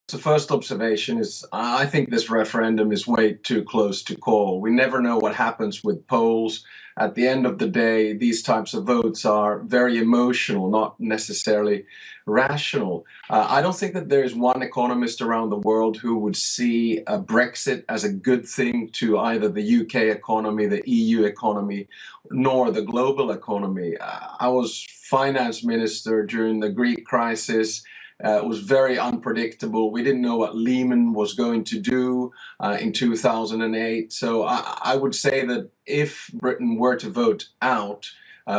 So first observation is I think this referendum is way too close to call. We never know what happens with polls. At the end of the day, these types of votes are very emotional, not necessarily rational. I don't think that there is one economist around the world who would see a Brexit as a good thing to either the UK economy, the EU economy, nor the global economy. I was finance minister during the Greek crisis. It was very unpredictable. We didn't know what Lehman was going to do in 2008. So I would say that if Britain were to vote out,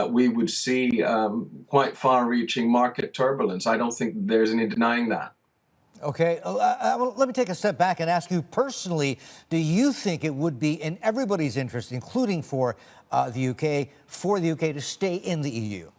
we would see quite far-reaching market turbulence. I don't think there's any denying that. Okay, well, let me take a step back and ask you personally, do you think it would be in everybody's interest, including for the UK to stay in the EU?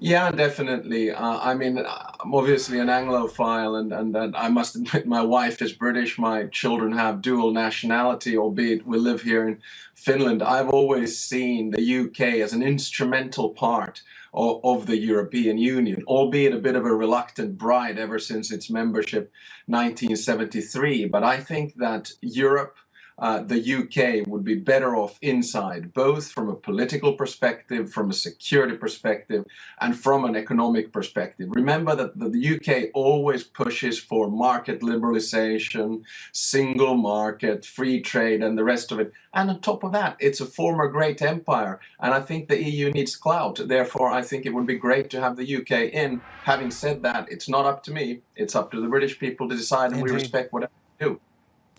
Yeah, definitely. I mean, I'm obviously an Anglophile, and I must admit my wife is British. My children have dual nationality, albeit we live here in Finland. I've always seen the UK as an instrumental part of the European Union, albeit a bit of a reluctant bride ever since its membership 1973. But I think that Europe, the UK would be better off inside, both from a political perspective, from a security perspective, and from an economic perspective. Remember that the UK always pushes for market liberalization, single market, free trade, and the rest of it. And on top of that, it's a former great empire. And I think the EU needs clout. Therefore, I think it would be great to have the UK in. Having said that, it's not up to me. It's up to the British people to decide, and we respect whatever they do.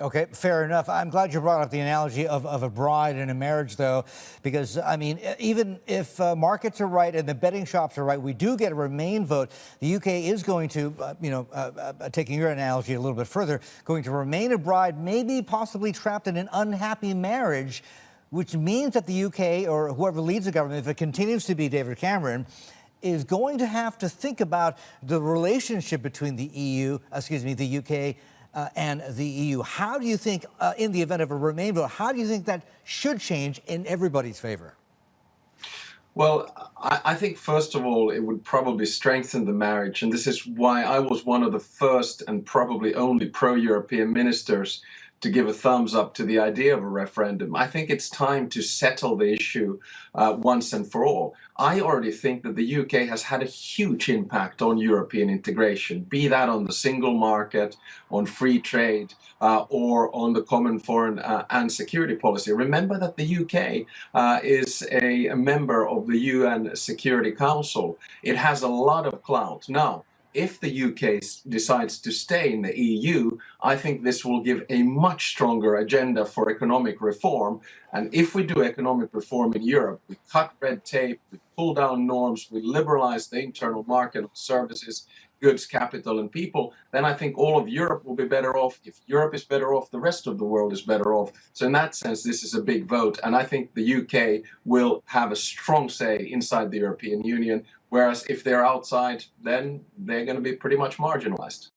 Okay, fair enough. I'm glad you brought up the analogy of a bride and a marriage, though, because, I mean, even if markets are right and the betting shops are right, we do get a Remain vote. The UK is going to, taking your analogy a little bit further, going to remain a bride, maybe possibly trapped in an unhappy marriage, which means that the UK, or whoever leads the government, if it continues to be David Cameron, is going to have to think about the relationship between the the UK, and the EU. How do you think, in the event of a Remain vote, how do you think that should change in everybody's favor? Well, I think, first of all, it would probably strengthen the marriage. And this is why I was one of the first and probably only pro-European ministers to give a thumbs up to the idea of a referendum. I think it's time to settle the issue once and for all. I already think that the UK has had a huge impact on European integration, be that on the single market, on free trade, or on the common foreign and security policy. Remember that the UK is a member of the UN Security Council. It has a lot of clout. Now, if the UK decides to stay in the EU, I think this will give a much stronger agenda for economic reform. And if we do economic reform in Europe, we cut red tape, we pull down norms, we liberalize the internal market of services, goods, capital, and people, then I think all of Europe will be better off. If Europe is better off, the rest of the world is better off. So in that sense, this is a big vote. And I think the UK will have a strong say inside the European Union. Whereas if they're outside, then they're going to be pretty much marginalized.